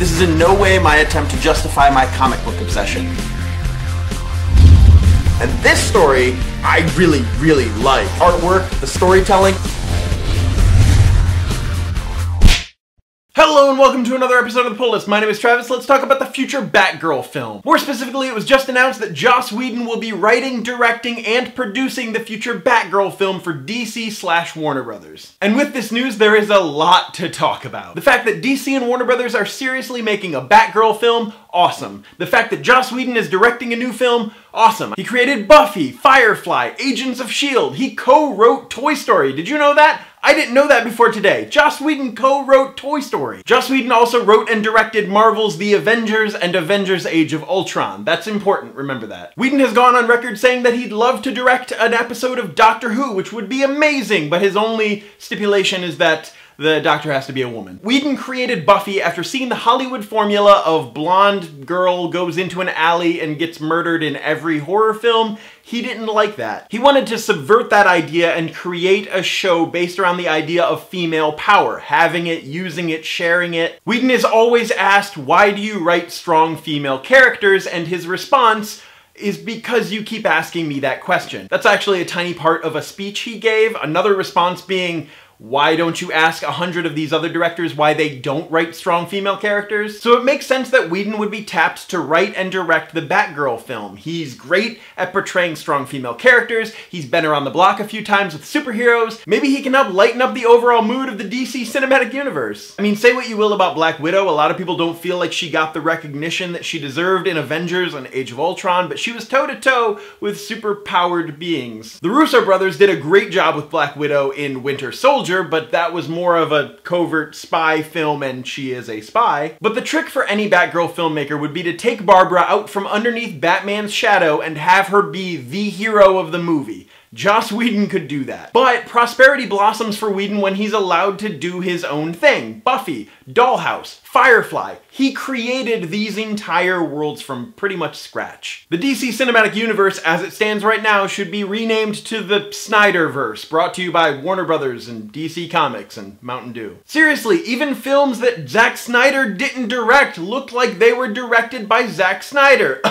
This is in no way my attempt to justify my comic book obsession. And this story, I really, really like. Artwork, the storytelling. Hello and welcome to another episode of The Pull List. My name is Travis. Let's talk about the future Batgirl film. More specifically, it was just announced that Joss Whedon will be writing, directing, and producing the future Batgirl film for DC/Warner Brothers. And with this news, there is a lot to talk about. The fact that DC and Warner Brothers are seriously making a Batgirl film, awesome. The fact that Joss Whedon is directing a new film, awesome. He created Buffy, Firefly, Agents of S.H.I.E.L.D. He co-wrote Toy Story. Did you know that? I didn't know that before today. Joss Whedon co-wrote Toy Story. Joss Whedon also wrote and directed Marvel's The Avengers and Avengers Age of Ultron. That's important, remember that. Whedon has gone on record saying that he'd love to direct an episode of Doctor Who, which would be amazing, but his only stipulation is that the Doctor has to be a woman. Whedon created Buffy after seeing the Hollywood formula of blonde girl goes into an alley and gets murdered in every horror film. He didn't like that. He wanted to subvert that idea and create a show based around the idea of female power, having it, using it, sharing it. Whedon is always asked, why do you write strong female characters? And his response is because you keep asking me that question. That's actually a tiny part of a speech he gave. Another response being, why don't you ask 100 of these other directors why they don't write strong female characters? So it makes sense that Whedon would be tapped to write and direct the Batgirl film. He's great at portraying strong female characters. He's been around the block a few times with superheroes. Maybe he can help lighten up the overall mood of the DC cinematic universe. I mean, say what you will about Black Widow, a lot of people don't feel like she got the recognition that she deserved in Avengers and Age of Ultron, but she was toe-to-toe with super-powered beings. The Russo brothers did a great job with Black Widow in Winter Soldier, but that was more of a covert spy film and she is a spy. But the trick for any Batgirl filmmaker would be to take Barbara out from underneath Batman's shadow and have her be the hero of the movie. Joss Whedon could do that. But prosperity blossoms for Whedon when he's allowed to do his own thing. Buffy, Dollhouse, Firefly. He created these entire worlds from pretty much scratch. The DC Cinematic Universe, as it stands right now, should be renamed to the Snyderverse, brought to you by Warner Brothers and DC Comics and Mountain Dew. Seriously, even films that Zack Snyder didn't direct looked like they were directed by Zack Snyder.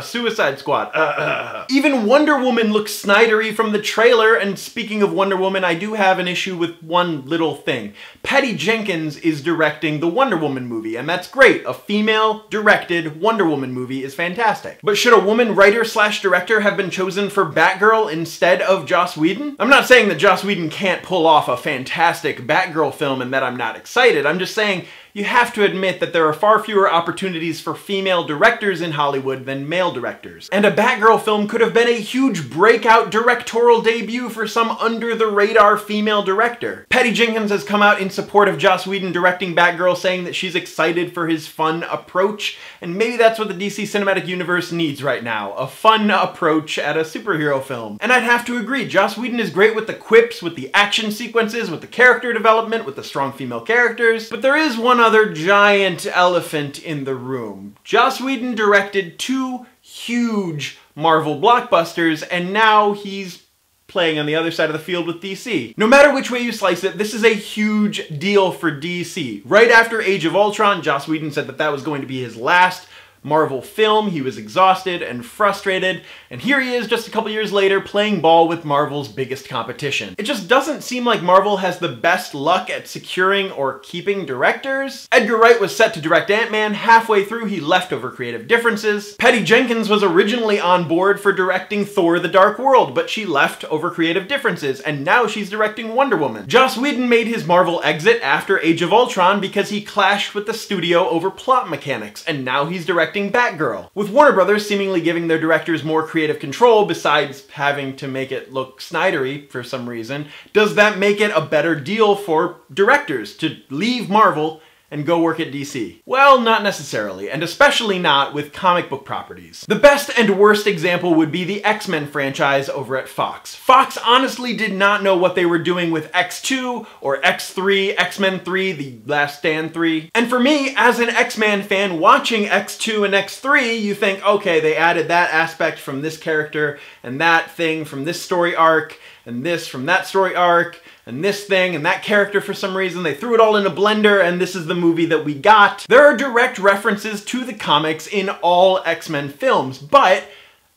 Suicide Squad. Even Wonder Woman looks Snydery from the trailer, and speaking of Wonder Woman, I do have an issue with one little thing. Patty Jenkins is directing the Wonder Woman movie, and that's great. A female-directed Wonder Woman movie is fantastic. But should a woman writer/director have been chosen for Batgirl instead of Joss Whedon? I'm not saying that Joss Whedon can't pull off a fantastic Batgirl film and that I'm not excited. I'm just saying you have to admit that there are far fewer opportunities for female directors in Hollywood than male directors. And a Batgirl film could have been a huge breakout directorial debut for some under-the-radar female director. Patty Jenkins has come out in support of Joss Whedon directing Batgirl, saying that she's excited for his fun approach, and maybe that's what the DC Cinematic Universe needs right now, a fun approach at a superhero film. And I'd have to agree, Joss Whedon is great with the quips, with the action sequences, with the character development, with the strong female characters, but there is one other giant elephant in the room. Joss Whedon directed two huge Marvel blockbusters, and now he's playing on the other side of the field with DC. No matter which way you slice it, this is a huge deal for DC. Right after Age of Ultron, Joss Whedon said that that was going to be his last Marvel film. He was exhausted and frustrated, and here he is just a couple years later playing ball with Marvel's biggest competition. It just doesn't seem like Marvel has the best luck at securing or keeping directors. Edgar Wright was set to direct Ant-Man. Halfway through, he left over creative differences. Patty Jenkins was originally on board for directing Thor: The Dark World, but she left over creative differences, and now she's directing Wonder Woman. Joss Whedon made his Marvel exit after Age of Ultron because he clashed with the studio over plot mechanics, and now he's directing Batgirl. With Warner Brothers seemingly giving their directors more creative control, besides having to make it look Snydery for some reason, does that make it a better deal for directors to leave Marvel and go work at DC? Well, not necessarily, and especially not with comic book properties. The best and worst example would be the X-Men franchise over at Fox. Fox honestly did not know what they were doing with X2 or X3, X-Men 3, The Last Stand 3. And for me, as an X-Men fan, watching X2 and X3, you think, okay, they added that aspect from this character, and that thing from this story arc, and this from that story arc, and this thing and that character for some reason. They threw it all in a blender and this is the movie that we got. There are direct references to the comics in all X-Men films, but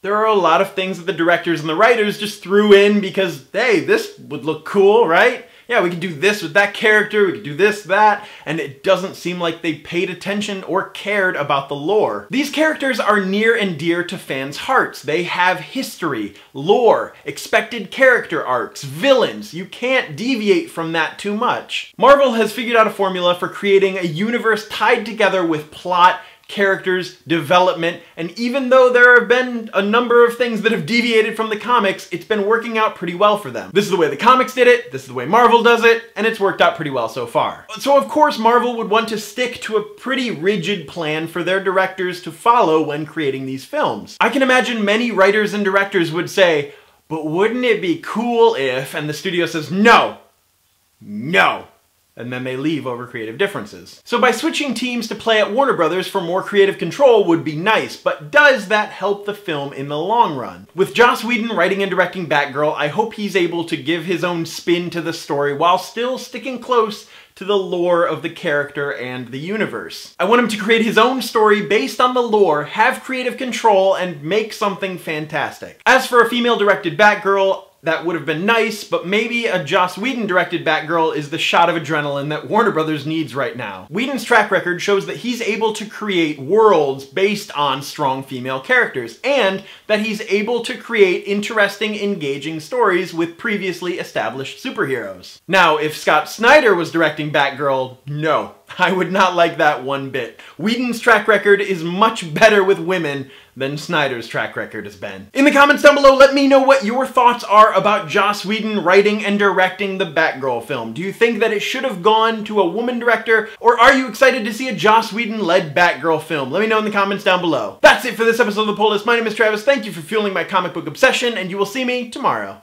there are a lot of things that the directors and the writers just threw in because, hey, this would look cool, right? Yeah, we could do this with that character, we could do this, that, and it doesn't seem like they paid attention or cared about the lore. These characters are near and dear to fans' hearts. They have history, lore, expected character arcs, villains. You can't deviate from that too much. Marvel has figured out a formula for creating a universe tied together with plot, characters, development, and even though there have been a number of things that have deviated from the comics, it's been working out pretty well for them. This is the way the comics did it, this is the way Marvel does it, and it's worked out pretty well so far. So of course Marvel would want to stick to a pretty rigid plan for their directors to follow when creating these films. I can imagine many writers and directors would say, but wouldn't it be cool if, and the studio says, no, no. And then they leave over creative differences. So by switching teams to play at Warner Brothers for more creative control would be nice, but does that help the film in the long run? With Joss Whedon writing and directing Batgirl, I hope he's able to give his own spin to the story while still sticking close to the lore of the character and the universe. I want him to create his own story based on the lore, have creative control, and make something fantastic. As for a female-directed Batgirl, that would have been nice, but maybe a Joss Whedon-directed Batgirl is the shot of adrenaline that Warner Brothers needs right now. Whedon's track record shows that he's able to create worlds based on strong female characters, and that he's able to create interesting, engaging stories with previously established superheroes. Now, if Scott Snyder was directing Batgirl, no, I would not like that one bit. Whedon's track record is much better with women than Snyder's track record has been. In the comments down below, let me know what your thoughts are about Joss Whedon writing and directing the Batgirl film. Do you think that it should have gone to a woman director, or are you excited to see a Joss Whedon-led Batgirl film? Let me know in the comments down below. That's it for this episode of The Pull List. My name is Travis. Thank you for fueling my comic book obsession, and you will see me tomorrow.